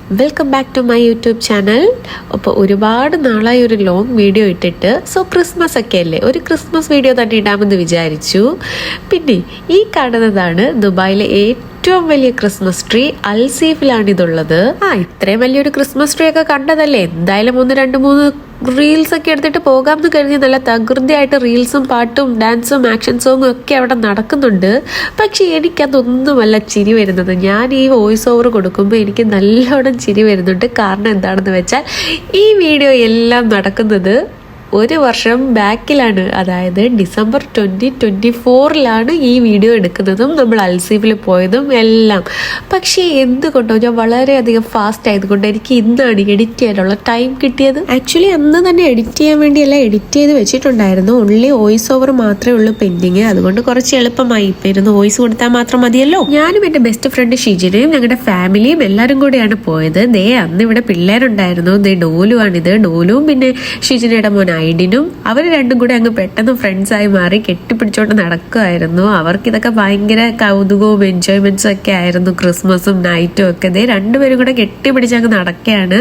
Welcome back to my YouTube channel. അപ്പോൾ ഒരുപാട് നാളായി ഒരു ലോങ് വീഡിയോ ഇട്ടിട്ട്. സോ ക്രിസ്മസ് ഒക്കെ അല്ലേ, ഒരു ക്രിസ്മസ് വീഡിയോ തന്നെ ഇടാമെന്ന് വിചാരിച്ചു. പിന്നെ ഈ കാണുന്നതാണ് ദുബായിലെ ഏറ്റവും വലിയ ക്രിസ്മസ് ട്രീ. അൽസീഫിലാണ് ഇതുള്ളത്. ഇത്രയും വലിയൊരു ക്രിസ്മസ് ട്രീ ഒക്കെ കണ്ടതല്ലേ, എന്തായാലും 1-2-3 റീൽസ് ഒക്കെ എടുത്തിട്ട് പോകാമെന്ന് കരുതി നല്ല തകൃതിയായിട്ട് റീൽസും പാട്ടും ഡാൻസും ആക്ഷൻ സോങ്ങും ഒക്കെ അവിടെ നടക്കുന്നുണ്ട്. പക്ഷെ എനിക്കതൊന്നുമല്ല ചിരി വരുന്നത്. ഞാൻ ഈ വോയിസ് ഓവർ കൊടുക്കുമ്പോൾ എനിക്ക് നല്ലോണം ചിരി വരുന്നുണ്ട്. കാരണം എന്താണെന്ന് വെച്ചാൽ ഈ വീഡിയോ എല്ലാം നടക്കുന്നത് 1 വർഷം ബാക്കിലാണ്. അതായത് ഡിസംബർ 2024 ഈ വീഡിയോ എടുക്കുന്നതും നമ്മൾ അൽസീഫിൽ പോയതും എല്ലാം. പക്ഷേ എന്തുകൊണ്ടോ ഞാൻ വളരെയധികം ഫാസ്റ്റ് ആയതുകൊണ്ട് എനിക്ക് ഇന്നാണ് എഡിറ്റ് ചെയ്യാനുള്ള ടൈം കിട്ടിയത്. ആക്ച്വലി അന്ന് തന്നെ എഡിറ്റ് ചെയ്യാൻ വേണ്ടിയല്ല എഡിറ്റ് ചെയ്ത് വെച്ചിട്ടുണ്ടായിരുന്നു. ഓൺലി വോയിസ് ഓവർ മാത്രമേ ഉള്ളൂ പെൻഡിങ്. അതുകൊണ്ട് കുറച്ച് എളുപ്പമായി. ഇപ്പം ഇരുന്ന് വോയിസ് കൊടുത്താൽ മാത്രം മതിയല്ലോ. ഞാനും എൻ്റെ ബെസ്റ്റ് ഫ്രണ്ട് ഷിജിനയും ഞങ്ങളുടെ ഫാമിലിയും എല്ലാവരും കൂടെയാണ് പോയത്. അന്ന് ഇവിടെ പിള്ളേരുണ്ടായിരുന്നു. ഡോലുവാണിത്. ഡോലുവും പിന്നെ ഷിജിനയുടെ മോൻ ഐഡിനും അവർ രണ്ടും കൂടെ അങ്ങ് പെട്ടെന്ന് ഫ്രണ്ട്സായി മാറി കെട്ടിപ്പിടിച്ചോണ്ട് നടക്കുമായിരുന്നു. അവർക്ക് ഇതൊക്കെ ഭയങ്കര കൗതുകവും എൻജോയ്മെന്റ്സും ഒക്കെ ആയിരുന്നു. ക്രിസ്മസും നൈറ്റും ഒക്കെ രണ്ടുപേരും കൂടെ കെട്ടിപ്പിടിച്ച് അങ്ങ് നടക്കുകയാണ്.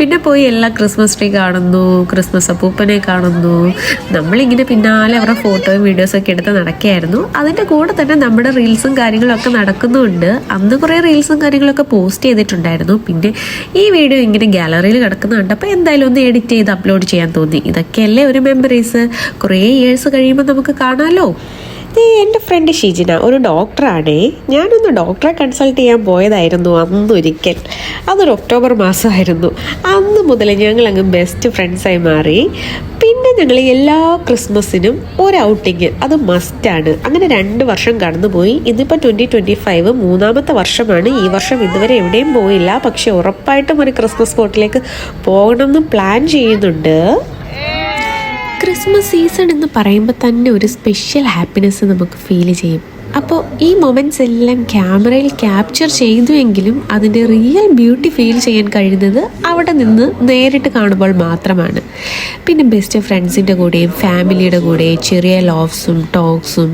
പിന്നെ പോയി എല്ലാ ക്രിസ്മസ് ട്രീ കാണുന്നു, ക്രിസ്മസ് അപ്പൂപ്പനെ കാണുന്നു. നമ്മളിങ്ങനെ പിന്നാലെ അവരുടെ ഫോട്ടോയും വീഡിയോസും ഒക്കെ എടുത്ത് നടക്കുകയായിരുന്നു. അതിൻ്റെ കൂടെ തന്നെ നമ്മുടെ റീൽസും കാര്യങ്ങളൊക്കെ നടക്കുന്നുണ്ട്. അന്ന് കുറേ റീൽസും കാര്യങ്ങളൊക്കെ പോസ്റ്റ് ചെയ്തിട്ടുണ്ടായിരുന്നു. പിന്നെ ഈ വീഡിയോ ഇങ്ങനെ ഗാലറിയിൽ കിടക്കുന്ന കണ്ടപ്പോൾ എന്തായാലും ഒന്ന് എഡിറ്റ് ചെയ്ത് അപ്ലോഡ് ചെയ്യാൻ തോന്നി. ഇതൊക്കെയല്ലേ ഒരു മെമ്മറീസ്. കുറേ ഇയേഴ്സ് കഴിയുമ്പോൾ നമുക്ക് കാണാമല്ലോ. എൻ്റെ ഫ്രണ്ട് ഷിജിന ഒരു ഡോക്ടറാണേ. ഞാനൊന്ന് ഡോക്ടറെ കൺസൾട്ട് ചെയ്യാൻ പോയതായിരുന്നു അന്നൊരിക്കൽ. അതൊരു ഒക്ടോബർ മാസമായിരുന്നു. അന്ന് മുതൽ ഞങ്ങളങ്ങ് ബെസ്റ്റ് ഫ്രണ്ട്സായി മാറി. പിന്നെ ഞങ്ങൾ എല്ലാ ക്രിസ്മസിനും ഒരു ഔട്ടിങ് അത് മസ്റ്റാണ്. അങ്ങനെ 2 വർഷം കടന്നുപോയി. ഇതിപ്പോൾ 2025 3ാമത്തെ വർഷമാണ്. ഈ വർഷം ഇതുവരെ എവിടെയും പോയില്ല. പക്ഷെ ഉറപ്പായിട്ടും ഒരു ക്രിസ്മസ് സ്പോട്ടിലേക്ക് പോകണമെന്ന് പ്ലാൻ ചെയ്യുന്നുണ്ട്. ക്രിസ്മസ് സീസൺ എന്ന് പറയുമ്പോൾ തന്നെ ഒരു സ്പെഷ്യൽ ഹാപ്പിനെസ് നമുക്ക് ഫീൽ ചെയ്യും. അപ്പോൾ ഈ മൊമെൻറ്റ്സ് എല്ലാം ക്യാമറയിൽ ക്യാപ്ചർ ചെയ്തുവെങ്കിലും അതിൻ്റെ റിയൽ ബ്യൂട്ടി ഫീൽ ചെയ്യാൻ കഴിയുന്നത് അവിടെ നിന്ന് നേരിട്ട് കാണുമ്പോൾ മാത്രമാണ്. പിന്നെ ബെസ്റ്റ് ഫ്രണ്ട്സിൻ്റെ കൂടെയും ഫാമിലിയുടെ കൂടെയും ചെറിയ ലോവ്സും ടോക്സും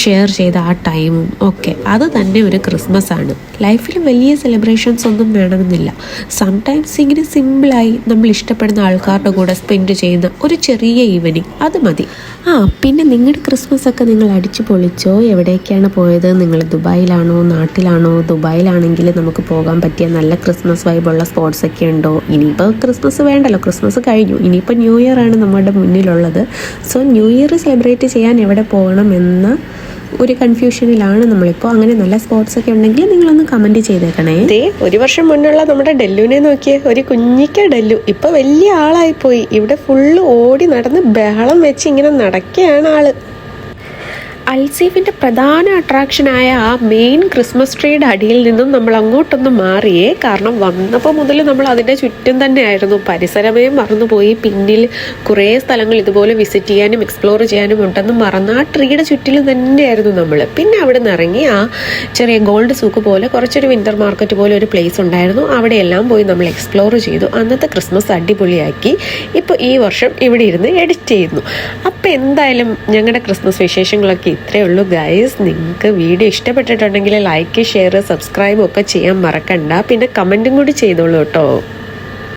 ഷെയർ ചെയ്ത ആ ടൈമും ഒക്കെ അത് തന്നെ ഒരു ക്രിസ്മസ് ആണ്. ലൈഫിൽ വലിയ സെലിബ്രേഷൻസ് ഒന്നും വേണമെന്നില്ല. സംടൈംസ് ഇങ്ങനെ സിമ്പിളായി നമ്മൾ ഇഷ്ടപ്പെടുന്ന ആൾക്കാരുടെ കൂടെ സ്പെൻഡ് ചെയ്യുന്ന ഒരു ചെറിയ ഈവനിങ് അത് മതി. പിന്നെ നിങ്ങളുടെ ക്രിസ്മസ് ഒക്കെ നിങ്ങൾ അടിച്ചു പൊളിച്ചോ? എവിടേക്കാണ് പോയത്? നിങ്ങൾ ദുബായിലാണോ നാട്ടിലാണോ? ദുബായിലാണെങ്കിൽ നമുക്ക് പോകാൻ പറ്റിയ നല്ല ക്രിസ്മസ് വൈബുള്ള സ്പോട്ട്സ് ഒക്കെ ഉണ്ടോ? ഇനിയിപ്പോൾ ക്രിസ്മസ് വേണ്ടല്ലോ, ക്രിസ്മസ് കഴിഞ്ഞു. ഇനിയിപ്പോൾ ന്യൂ ഇയർ ആണ് നമ്മുടെ മുന്നിലുള്ളത്. സോ ന്യൂ ഇയർ സെലിബ്രേറ്റ് ചെയ്യാൻ എവിടെ പോകണം എന്ന ഒരു കൺഫ്യൂഷനിലാണ് നമ്മളിപ്പോൾ. അങ്ങനെ നല്ല സ്പോട്ട്സ് ഒക്കെ ഉണ്ടെങ്കിൽ നിങ്ങളൊന്ന് കമൻറ്റ് ചെയ്തേക്കണേ. 1 വർഷം മുന്നുള്ള നമ്മുടെ ഡെല്ലുവിനെ നോക്കിയേ, ഒരു കുഞ്ഞിക്ക ഡെല്ലു. ഇപ്പോൾ വലിയ ആളായിപ്പോയി. ഇവിടെ ഫുള്ള് ഓടി നടന്ന് ബഹളം വെച്ച് ഇങ്ങനെ നടക്കുകയാണ് ആള്. അൽസീഫിൻ്റെ പ്രധാന അട്രാക്ഷനായ ആ മെയിൻ ക്രിസ്മസ് ട്രീയുടെ അടിയിൽ നിന്നും നമ്മൾ അങ്ങോട്ടൊന്ന് മാറിയേ. കാരണം വന്നപ്പോൾ മുതൽ നമ്മൾ അതിൻ്റെ ചുറ്റും തന്നെയായിരുന്നു. പരിസരമേ മറന്നുപോയി. പിന്നിൽ കുറേ സ്ഥലങ്ങൾ ഇതുപോലെ വിസിറ്റ് ചെയ്യാനും എക്സ്പ്ലോർ ചെയ്യാനും ഉണ്ടെന്ന് മറന്ന് ആ ട്രീയുടെ ചുറ്റിലും തന്നെയായിരുന്നു നമ്മൾ. പിന്നെ അവിടെ നിന്ന് ഇറങ്ങി ആ ചെറിയ ഗോൾഡ് സൂക്ക് പോലെ കുറച്ചൊരു വിൻ്റർ മാർക്കറ്റ് പോലെ ഒരു പ്ലേസ് ഉണ്ടായിരുന്നു. അവിടെയെല്ലാം പോയി നമ്മൾ എക്സ്പ്ലോർ ചെയ്തു. അന്നത്തെ ക്രിസ്മസ് അടിപൊളിയാക്കി. ഇപ്പോൾ ഈ വർഷം ഇവിടെ ഇരുന്ന് എഡിറ്റ് ചെയ്യുന്നു. അപ്പോൾ എന്തായാലും ഞങ്ങളുടെ ക്രിസ്മസ് വിശേഷങ്ങളൊക്കെ ഇത്രയേ ഉള്ളൂ ഗൈസ്. നിങ്ങൾക്ക് വീഡിയോ ഇഷ്ടപ്പെട്ടിട്ടുണ്ടെങ്കിൽ ലൈക്ക്, ഷെയർ, സബ്സ്ക്രൈബ് ഒക്കെ ചെയ്യാൻ മറക്കണ്ട. പിന്നെ കമൻറ്റും കൂടി ചെയ്തോളൂ കേട്ടോ.